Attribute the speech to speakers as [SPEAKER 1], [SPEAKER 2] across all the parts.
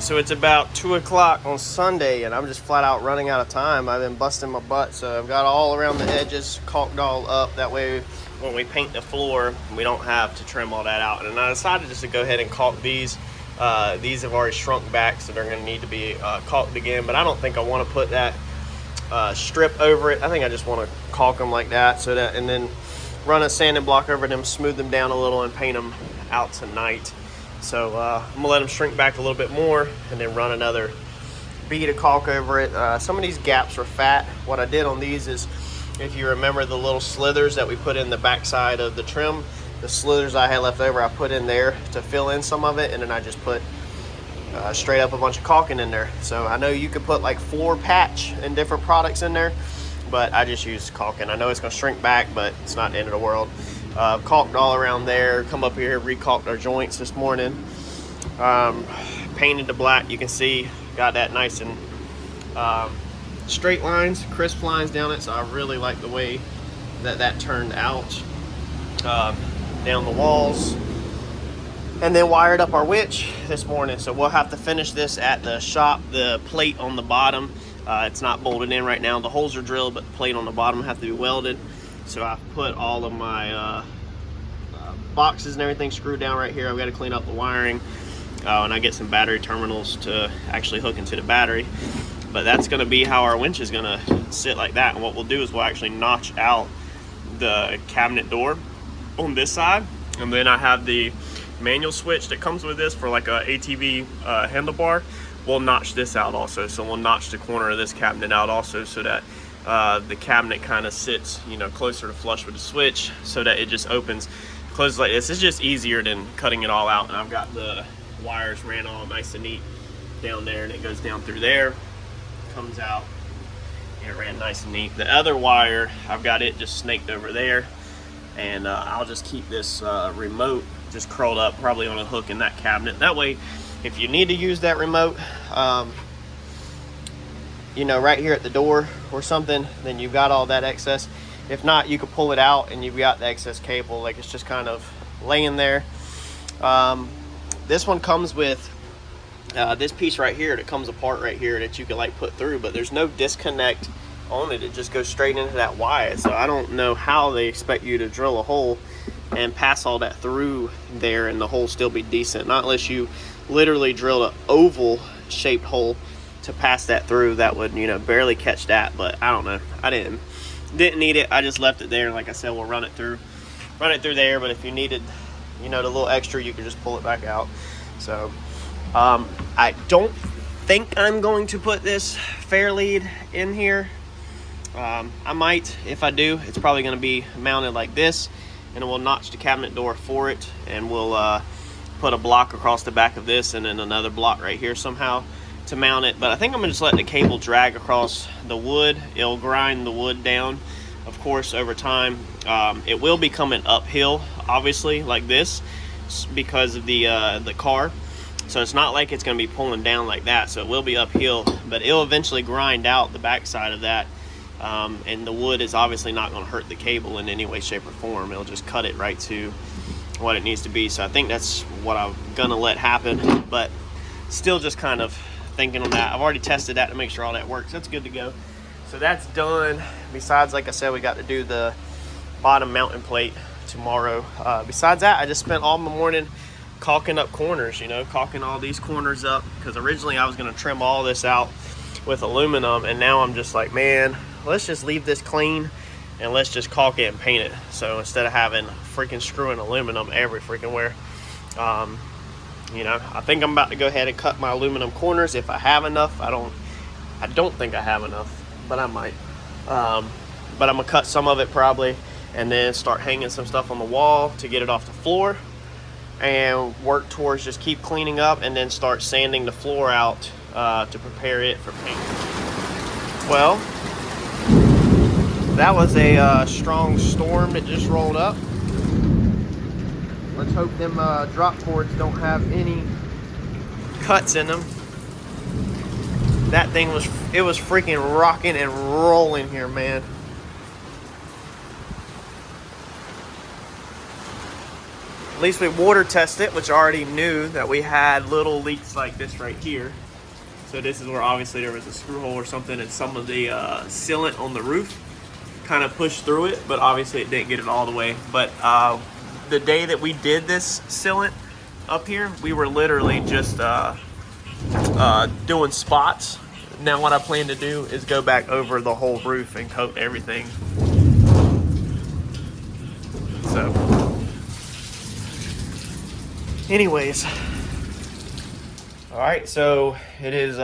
[SPEAKER 1] Alright, so it's about 2 o'clock on Sunday and I'm just flat out running out of time. I've been busting my butt, so I've got all around the edges caulked all up. That way when we paint the floor, we don't have to trim all that out. And I decided just to go ahead and caulk these. These have already shrunk back, so they're going to need to be caulked again. But I don't think I want to put that strip over it. I think I just want to caulk them like that, so that, and then run a sanding block over them, smooth them down a little, and paint them out tonight. So I'm gonna let them shrink back a little bit more and then run another bead of caulk over it. Some of these gaps are fat. What I did on these is, if you remember the little slithers that we put in the backside of the trim, the slithers I had left over, I put in there to fill in some of it, and then I just put straight up a bunch of caulking in there. So I know you could put like 4 patch and different products in there, but I just use caulking. I know it's gonna shrink back, but it's not the end of the world. Caulked all around there, come up here, recaulked our joints this morning. Painted the black, you can see, got that nice and straight lines, crisp lines down it, so I really like the way that turned out. Down the walls. And then wired up our winch this morning, so we'll have to finish this at the shop. The plate on the bottom, it's not bolted in right now. The holes are drilled, but the plate on the bottom have to be welded. So I've put all of my boxes and everything screwed down right here. I've got to clean up the wiring, and I get some battery terminals to actually hook into the battery. But that's going to be how our winch is going to sit, like that. And what we'll do is we'll actually notch out the cabinet door on this side, and then I have the manual switch that comes with this for like a ATV handlebar. We'll notch this out also, so we'll notch the corner of this cabinet out also, so that the cabinet kind of sits, you know, closer to flush with the switch, so that it just opens, closes like this. It's just easier than cutting it all out. And I've got the wires ran all nice and neat down there, and it goes down through there, comes out, and it ran nice and neat. The other wire, I've got it just snaked over there, and I'll just keep this remote just curled up, probably on a hook in that cabinet. That way, if you need to use that remote, you know, right here at the door or something, then you've got all that excess. If not, you could pull it out and you've got the excess cable, like it's just kind of laying there. This one comes with this piece right here that comes apart right here that you can like put through, but there's no disconnect on it. It just goes straight into that wire. So I don't know how they expect you to drill a hole and pass all that through there and the hole still be decent. Not unless you literally drilled an oval shaped hole to pass that through. That would, you know, barely catch that. But I don't know, I didn't need it. I just left it there, and like I said, we'll run it through there. But if you needed, you know, the little extra, you can just pull it back out. So I don't think I'm going to put this fair lead in here. I might. If I do, it's probably going to be mounted like this, and we'll notch the cabinet door for it, and we'll put a block across the back of this, and then another block right here somehow to mount it. But I think I'm gonna just let the cable drag across the wood. It'll grind the wood down, of course, over time. It will be coming uphill, obviously, like this, because of the car. So it's not like it's gonna be pulling down like that. So it will be uphill, but it'll eventually grind out the backside of that. And the wood is obviously not gonna hurt the cable in any way, shape, or form. It'll just cut it right to what it needs to be. So I think that's what I'm gonna let happen, but still just kind of thinking on that. I've already tested that to make sure all that works. That's good to go. So that's done. Besides, like I said, we got to do the bottom mounting plate tomorrow. Besides that, I just spent all my morning caulking up corners, you know, caulking all these corners up, because originally I was going to trim all this out with aluminum, and now I'm just like, man, let's just leave this clean and let's just caulk it and paint it. So instead of having freaking screwing aluminum every freaking where, you know, I think I'm about to go ahead and cut my aluminum corners if I have enough. I don't think I have enough, but I might. But I'm gonna cut some of it probably, and then start hanging some stuff on the wall to get it off the floor, and work towards just keep cleaning up, and then start sanding the floor out to prepare it for paint. Well, that was a strong storm that just rolled up. Let's hope them drop boards don't have any cuts in them. That thing was freaking rocking and rolling here, man. at least we water tested it, which I already knew that we had little leaks like this right here. So this is where obviously there was a screw hole or something, and some of the sealant on the roof kind of pushed through it, but obviously it didn't get it all the way. But the day that we did this sealant up here, we were literally just doing spots. Now what I plan to do is go back over the whole roof and coat everything. So anyways, all right, so it is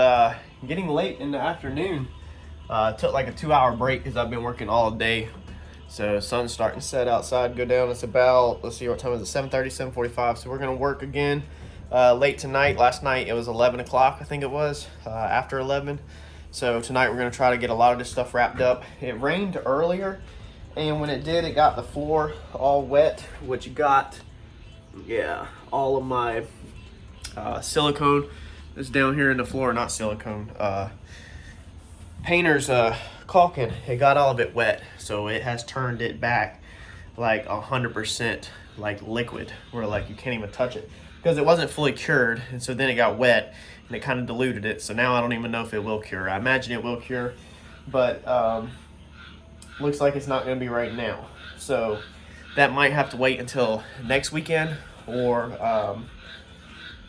[SPEAKER 1] getting late in the afternoon. Took like a 2-hour break because I've been working all day. So sun's starting to set outside, go down. It's about, let's see, what time is it? 7:30, 7:45. So we're gonna work again late tonight. Last night it was 11 o'clock, I think it was, after 11. So tonight we're gonna try to get a lot of this stuff wrapped up. It rained earlier, and when it did, it got the floor all wet, which got, yeah, all of my silicone is down here in the floor. Not silicone, painter's caulking. It got all of it wet, so it has turned it back like 100% like liquid, where like you can't even touch it because it wasn't fully cured. And so then it got wet and it kind of diluted it, so now I don't even know if it will cure. I imagine it will cure, but looks like it's not going to be right now, so that might have to wait until next weekend, or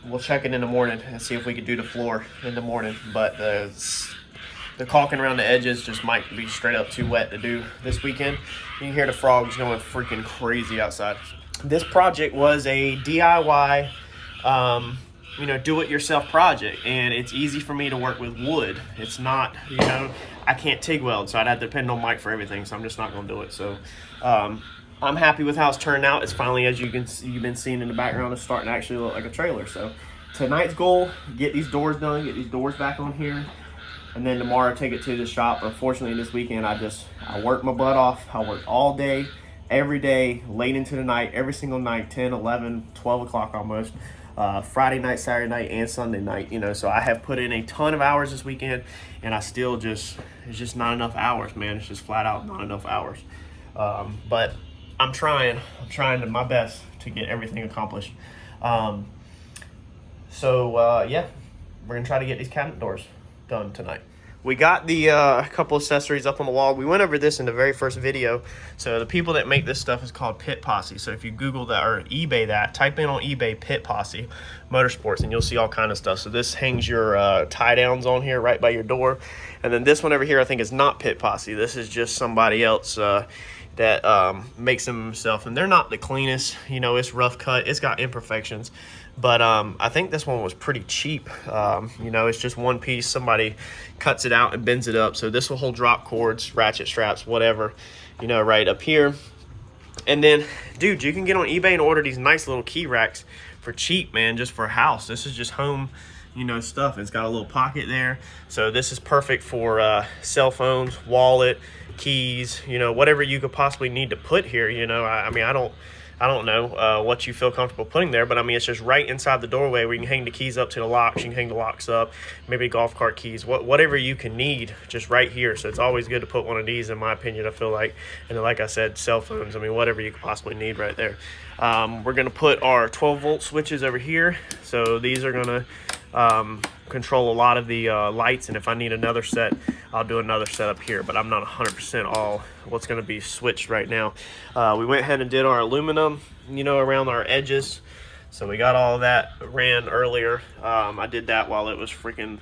[SPEAKER 1] we'll check it in the morning and see if we could do the floor in the morning. But the caulking around the edges just might be straight up too wet to do this weekend. You can hear the frogs going freaking crazy outside. This project was a DIY, you know, do-it-yourself project, and it's easy for me to work with wood. It's not, you know, I can't TIG weld, so I'd have to depend on Mike for everything, so I'm just not going to do it. So I'm happy with how it's turned out. It's finally, as you've been seeing in the background, it's starting to actually look like a trailer. So tonight's goal, get these doors done, get these doors back on here, and then tomorrow take it to the shop. Unfortunately, this weekend I worked my butt off. I worked all day, every day, late into the night, every single night, 10, 11, 12 o'clock almost. Friday night, Saturday night, and Sunday night, you know, so I have put in a ton of hours this weekend, and I still it's just not enough hours, man. It's just flat out not enough hours. But I'm trying my best to get everything accomplished. Yeah, we're gonna try to get these cabinet doors done tonight. We got the couple accessories up on the wall. We went over this in the very first video. So the people that make this stuff is called Pit Posse. So if you Google that or eBay that, type in on eBay Pit Posse Motorsports, and you'll see all kind of stuff. So this hangs your tie downs on here right by your door. And then this one over here I think is not Pit Posse. This is just somebody else that makes them himself. And they're not the cleanest, you know, it's rough cut, it's got imperfections. But I think this one was pretty cheap. You know, it's just one piece. Somebody cuts it out and bends it up. So this will hold drop cords, ratchet straps, whatever, you know, right up here. And then, dude, you can get on eBay and order these nice little key racks for cheap, man, just for a house. This is just home, you know, stuff. It's got a little pocket there. So this is perfect for cell phones, wallet, keys, you know, whatever you could possibly need to put here. You know, I mean, I don't know what you feel comfortable putting there, but I mean, it's just right inside the doorway where you can hang the keys up to the locks. You can hang the locks up, maybe golf cart keys, whatever you can need, just right here. So it's always good to put one of these, in my opinion, I feel like. And then, like I said, cell phones, I mean, whatever you could possibly need right there. We're going to put our 12-volt switches over here. So these are going to control a lot of the lights, and if I need another set, I'll do another set up here, but I'm not 100% all what's going to be switched right now. We went ahead and did our aluminum, you know, around our edges, so we got all of that ran earlier. I did that while it was freaking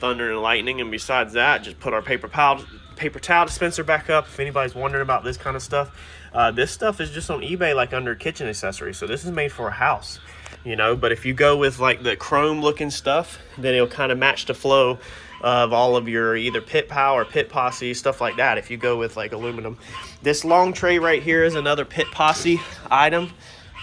[SPEAKER 1] thunder and lightning, and besides that, just put our paper towel dispenser back up. If anybody's wondering about this kind of stuff, this stuff is just on eBay, like under kitchen accessories, so this is made for a house, you know. But if you go with like the chrome looking stuff, then it'll kind of match the flow of all of your either Pit Pow or Pit Posse, stuff like that. If you go with like aluminum, this long tray right here is another Pit Posse item.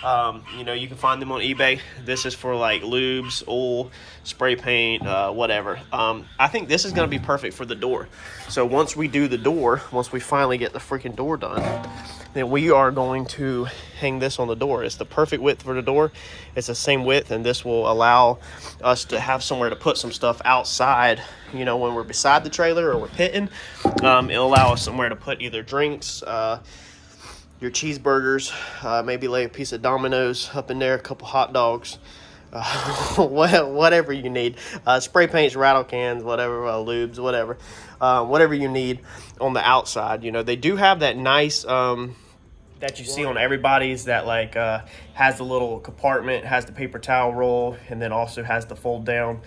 [SPEAKER 1] You know, you can find them on eBay. This is for like lubes, oil, spray paint, whatever. I think this is going to be perfect for the door. So once we do the door, once we finally get the freaking door done, then we are going to hang this on the door. It's the perfect width for the door. It's the same width, and this will allow us to have somewhere to put some stuff outside, you know, when we're beside the trailer or we're pitting. It'll allow us somewhere to put either drinks, your cheeseburgers, maybe lay a piece of Domino's up in there, a couple hot dogs, whatever you need, spray paints, rattle cans, whatever, lubes, whatever, whatever you need on the outside. You know, they do have that nice that you see on everybody's, that like has the little compartment, has the paper towel roll, and then also has the fold down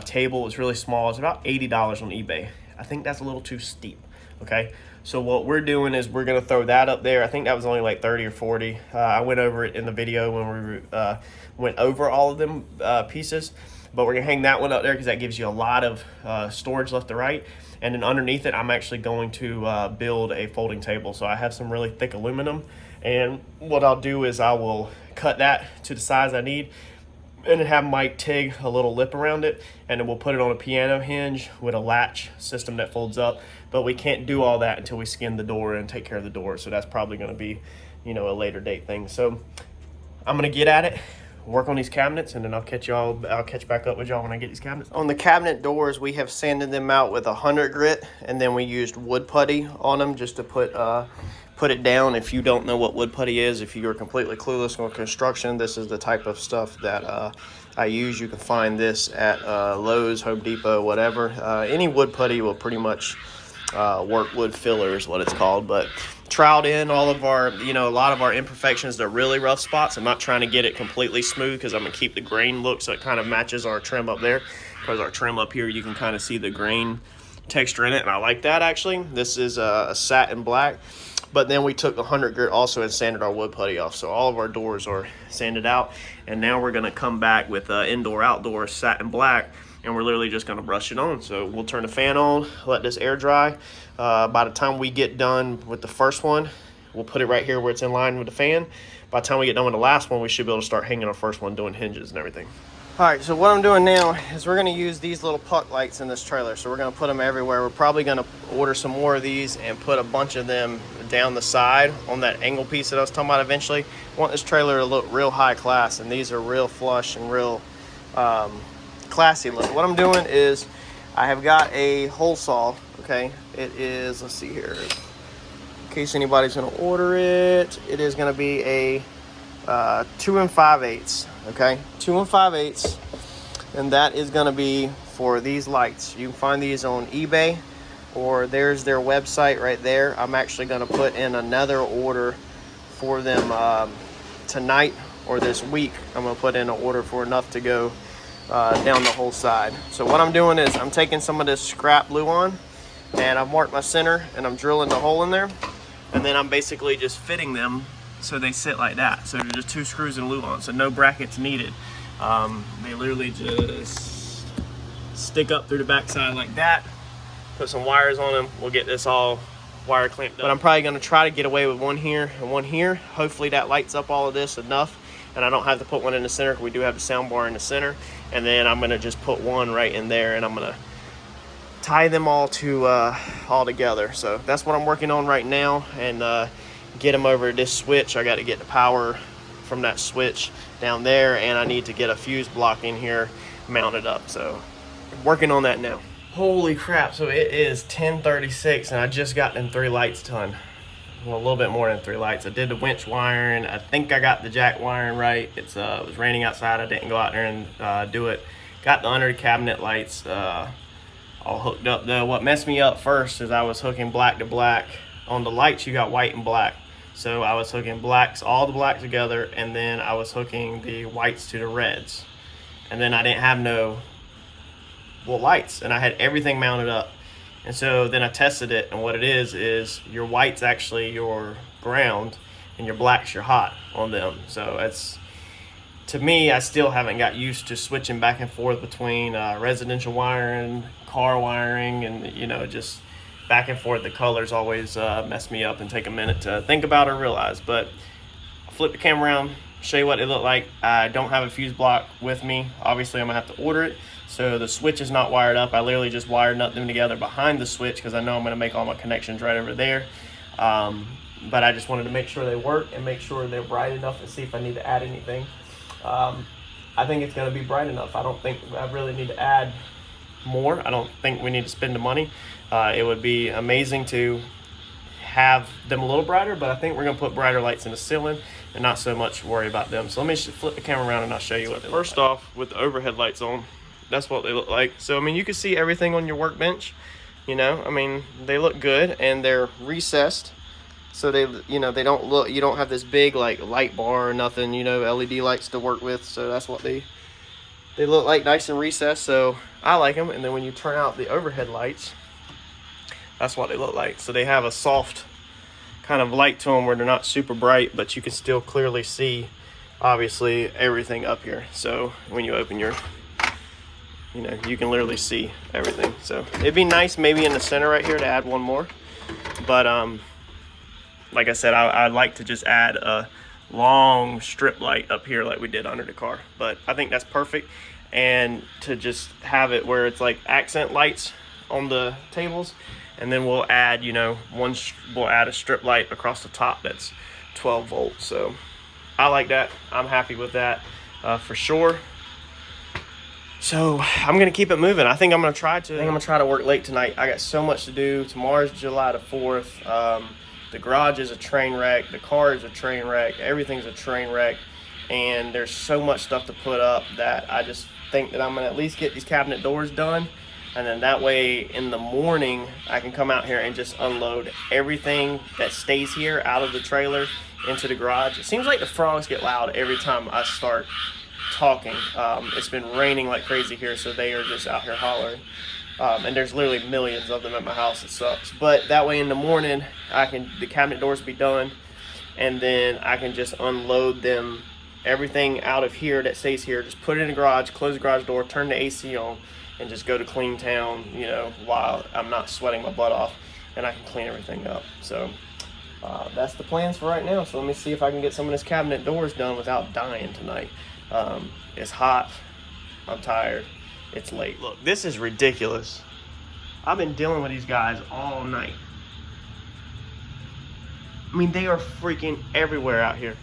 [SPEAKER 1] table. It's really small. It's about $80 on eBay. I think that's a little too steep. Okay, so what we're doing is we're gonna throw that up there. I think that was only like 30 or 40. I went over it in the video when we went over all of them pieces, but we're gonna hang that one up there because that gives you a lot of storage left to right. And then underneath it, I'm actually going to build a folding table. So I have some really thick aluminum, and what I'll do is I will cut that to the size I need, and then have Mike TIG a little lip around it, and then we'll put it on a piano hinge with a latch system that folds up. But we can't do all that until we skin the door and take care of the door. So that's probably gonna be, you know, a later date thing. So I'm gonna get at it, work on these cabinets, and then I'll catch back up with y'all when I get these cabinets. On the cabinet doors, we have sanded them out with 100 grit, and then we used wood putty on them just to put it down. If you don't know what wood putty is, if you're completely clueless on construction, this is the type of stuff that I use. You can find this at Lowe's, Home Depot, whatever. Any wood putty will pretty much work. Wood filler is what it's called. But troweled in all of our, you know, a lot of our imperfections, they're really rough spots. I'm not trying to get it completely smooth because I'm gonna keep the grain look so it kind of matches our trim up there, because our trim up here, you can kind of see the grain texture in it, and I like that. Actually, this is a satin black, but then we took 100 grit also and sanded our wood putty off, so all of our doors are sanded out. And now we're gonna come back with indoor outdoor satin black, and we're literally just gonna brush it on. So we'll turn the fan on, let this air dry. By the time we get done with the first one, we'll put it right here where it's in line with the fan. By the time we get done with the last one, we should be able to start hanging our first one, doing hinges and everything. All right, so what I'm doing now is we're gonna use these little puck lights in this trailer. So we're gonna put them everywhere. We're probably gonna order some more of these and put a bunch of them down the side on that angle piece that I was talking about eventually. I want this trailer to look real high class, and these are real flush and real classy look. What I'm doing is I have got a hole saw. Okay, it is, let's see here, in case anybody's gonna order it, it is gonna be a 2 5/8. Okay, 2 5/8, and that is gonna be for these lights. You can find these on eBay, or there's their website right there. I'm actually gonna put in another order for them tonight or this week. I'm gonna put in an order for enough to go down the whole side. So what I'm doing is I'm taking some of this scrap Luan, and I've marked my center, and I'm drilling the hole in there, and then I'm basically just fitting them so they sit like that. So they're just 2 screws and Luan, so no brackets needed. They literally just stick up through the backside like that, put some wires on them. We'll get this all wire clamped up. But I'm probably gonna try to get away with one here and one here. Hopefully that lights up all of this enough, and I don't have to put one in the center, because we do have the sound bar in the center. And then I'm gonna just put one right in there, and I'm gonna tie them all together. So that's what I'm working on right now, and get them over this switch. I got to get the power from that switch down there, and I need to get a fuse block in here mounted up. So working on that now. Holy crap, so it is 10:36, and I just got them 3 lights done. Well, a little bit more than 3 lights. I did the winch wiring. I think I got the jack wiring right. It was raining outside. I didn't go out there and do it. Got the under cabinet lights all hooked up though. What messed me up first is I was hooking black to black. On the lights, you got white and black. So I was hooking blacks, all the blacks together, and then I was hooking the whites to the reds. And then I didn't have no lights, and I had everything mounted up. And so then I tested it, and what it is your white's actually your ground, and your black's your hot on them. So it's, to me, I still haven't got used to switching back and forth between residential wiring, car wiring, and, you know, just back and forth. The colors always mess me up and take a minute to think about or realize. But I'll flip the camera around, show you what it looked like. I don't have a fuse block with me. Obviously, I'm gonna have to order it. So the switch is not wired up. I literally just wired them together behind the switch, because I know I'm gonna make all my connections right over there. But I just wanted to make sure they work and make sure they're bright enough, and see if I need to add anything. I think it's gonna be bright enough. I don't think I really need to add more. I don't think we need to spend the money. It would be amazing to have them a little brighter, but I think we're gonna put brighter lights in the ceiling and not so much worry about them. So let me flip the camera around and I'll show you what they look like. First off, with the overhead lights on, that's what they look like. So I mean, you can see everything on your workbench, you know, I mean, they look good and they're recessed. So they, you know, they don't look, you don't have this big like light bar or nothing, you know, LED lights to work with. So that's what they look like, nice and recessed. So I like them. And then when you turn out the overhead lights, that's what they look like. So they have a soft kind of light to them where they're not super bright, but you can still clearly see obviously everything up here. So when you open your, you know, you can literally see everything. So it'd be nice maybe in the center right here to add one more, but like I said, I'd like to just add a long strip light up here like we did under the car, but I think that's perfect. And to just have it where it's like accent lights on the tables, and then we'll add, you know, we'll add a strip light across the top that's 12 volts. So I like that. I'm happy with that for sure. So I'm gonna keep it moving. I think I'm gonna try to work late tonight. I got so much to do. Tomorrow's July the 4th. The garage is a train wreck. The car is a train wreck. Everything's a train wreck. And there's so much stuff to put up that I just think that I'm gonna at least get these cabinet doors done. And then that way in the morning, I can come out here and just unload everything that stays here out of the trailer into the garage. It seems like the frogs get loud every time I start talking. It's been raining like crazy here, so they are just out here hollering. And there's literally millions of them at my house. It sucks. But that way in the morning, the cabinet doors be done, and then I can just unload them, everything out of here that stays here, just put it in the garage, close the garage door, turn the AC on, and just go to clean town, you know, while I'm not sweating my butt off, and I can clean everything up. So that's the plans for right now. So let me see if I can get some of this cabinet doors done without dying tonight. It's hot, I'm tired, it's late. Look, this is ridiculous. I've been dealing with these guys all night. I mean, they are freaking everywhere out here.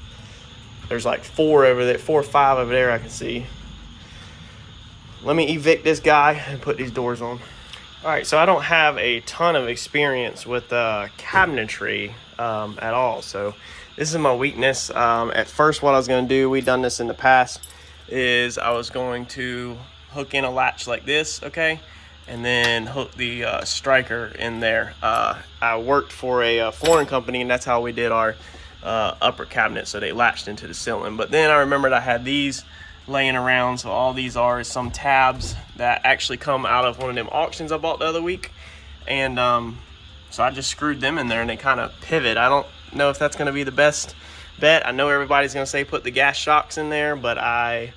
[SPEAKER 1] There's like 4 over there, 4 or 5 over there I can see. Let me evict this guy and put these doors on. All right, so I don't have a ton of experience with cabinetry at all. So this is my weakness. At first, what I was gonna do, we've done this in the past, is I was going to hook in a latch like this, okay? And then hook the striker in there. I worked for a flooring company, and that's how we did our upper cabinet, so they latched into the ceiling. But then I remembered I had these laying around, so all these are some tabs that actually come out of one of them auctions I bought the other week. And so I just screwed them in there, and they kind of pivot. I don't know if that's going to be the best bet. I know everybody's going to say put the gas shocks in there, but I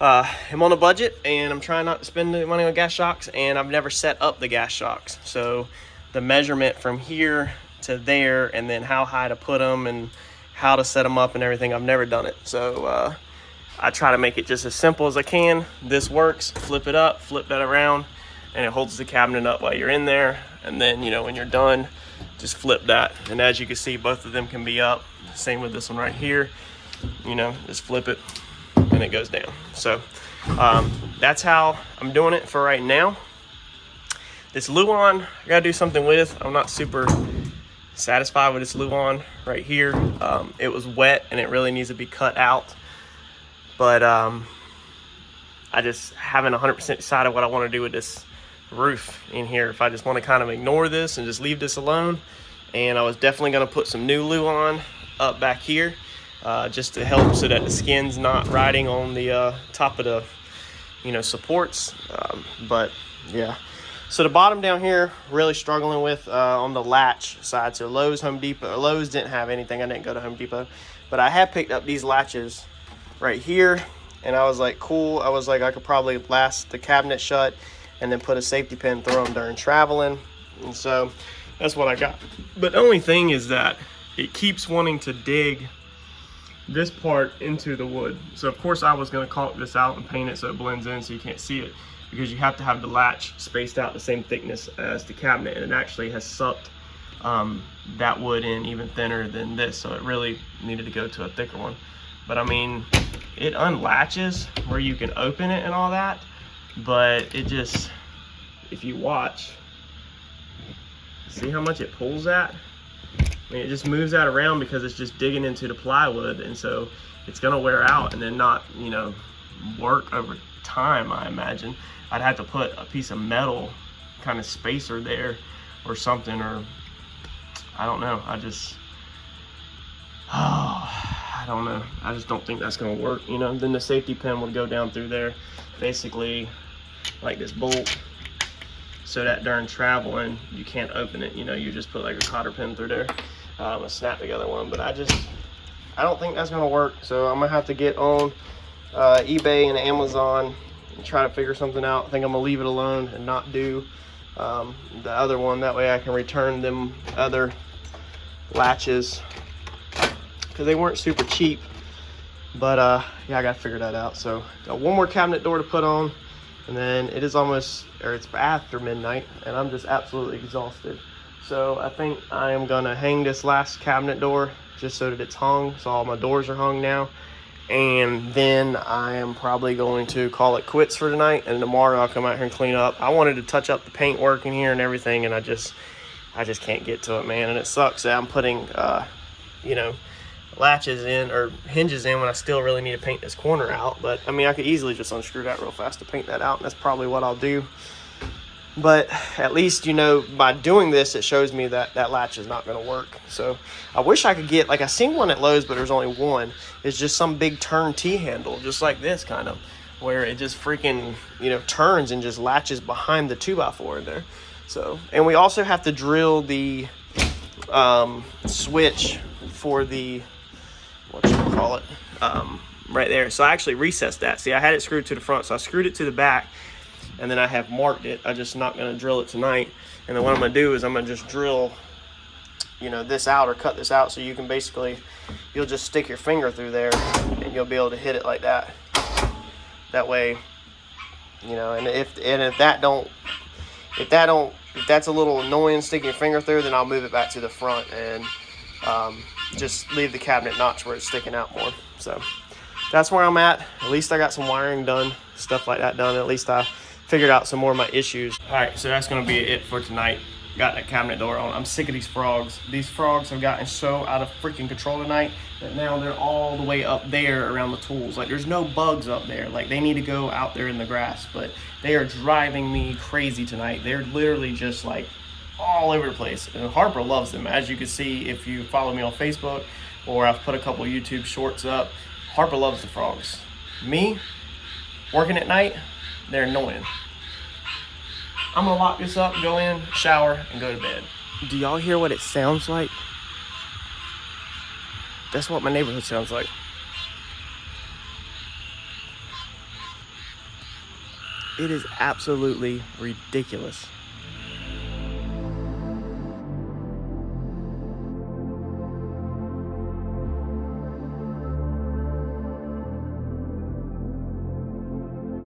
[SPEAKER 1] am on a budget, and I'm trying not to spend the money on gas shocks, and I've never set up the gas shocks. So the measurement from here to there, and then how high to put them and how to set them up and everything, I've never done it. So I try to make it just as simple as I can. This works. Flip it up, flip that around, and it holds the cabinet up while you're in there. And then, you know, when you're done, just flip that. And as you can see, both of them can be up. Same with this one right here. You know, just flip it and it goes down. So that's how I'm doing it for right now. This Luan, I gotta do something with. I'm not super satisfied with this Luan right here. It was wet and it really needs to be cut out. But I just haven't 100% decided what I want to do with this roof in here. If I just want to kind of ignore this and just leave this alone. And I was definitely going to put some new Luan up back here just to help so that the skin's not riding on the top of the, you know, supports. But yeah. So the bottom down here, really struggling with on the latch side. So Lowe's, Home Depot. Lowe's didn't have anything. I didn't go to Home Depot. But I have picked up these latches right here, and I was like, cool. I was like, I could probably blast the cabinet shut and then put a safety pin through them during traveling. And so that's what I got. But the only thing is that it keeps wanting to dig this part into the wood. So of course I was going to caulk this out and paint it so it blends in so you can't see it, because you have to have the latch spaced out the same thickness as the cabinet, and it actually has sucked that wood in even thinner than this, so it really needed to go to a thicker one. But I mean, it unlatches where you can open it and all that, but it just, if you watch, see how much it pulls at? I mean, it just moves that around because it's just digging into the plywood, and so it's gonna wear out and then not, you know, work over time. I imagine I'd have to put a piece of metal kind of spacer there or something, or I don't know. I don't know. I just don't think that's gonna work, you know. Then the safety pin would go down through there, basically like this bolt, so that during traveling you can't open it, you know. You just put like a cotter pin through there, a snap together one. But I don't think that's gonna work, so I'm gonna have to get on eBay and Amazon and try to figure something out. I think I'm gonna leave it alone and not do the other one. That way I can return them other latches, because they weren't super cheap. But yeah, I gotta figure that out. So got one more cabinet door to put on, and then it is almost, or it's after midnight, and I'm just absolutely exhausted. So I think I am gonna hang this last cabinet door just so that it's hung, so all my doors are hung now. And then I am probably going to call it quits for tonight, and tomorrow I'll come out here and clean up. I wanted to touch up the paint work in here and everything, and I just can't get to it, man. And it sucks that I'm putting you know, latches in or hinges in when I still really need to paint this corner out. But I mean, I could easily just unscrew that real fast to paint that out, and that's probably what I'll do. But at least, you know, by doing this, it shows me that that latch is not going to work. So I wish I could get, like, I seen one at Lowe's, but there's only one. It's just some big turn T-handle, just like this kind of, where it just freaking, you know, turns and just latches behind the 2x4 in there. So, and we also have to drill the switch for the, whatchamacallit, right there. So I actually recessed that. See, I had it screwed to the front, so I screwed it to the back, and then I have marked it. I'm just not going to drill it tonight. And then what I'm going to do is I'm going to just drill, you know, this out, or cut this out, so you can basically, you'll just stick your finger through there and you'll be able to hit it like that. That way, you know, and if that's a little annoying sticking your finger through, then I'll move it back to the front and just leave the cabinet notch where it's sticking out more. So that's where I'm at. At least I got some wiring done, stuff like that done. At least I figured out some more of my issues. All right, so that's gonna be it for tonight. Got that cabinet door on. I'm sick of these frogs. These frogs have gotten so out of freaking control tonight that now they're all the way up there around the tools. Like, there's no bugs up there. Like, they need to go out there in the grass, but they are driving me crazy tonight. They're literally just like all over the place. And Harper loves them. As you can see, if you follow me on Facebook, or I've put a couple YouTube shorts up, Harper loves the frogs. Me, working at night, they're annoying. I'm gonna lock this up, go in, shower, and go to bed. Do y'all hear what it sounds like? That's what my neighborhood sounds like. It is absolutely ridiculous.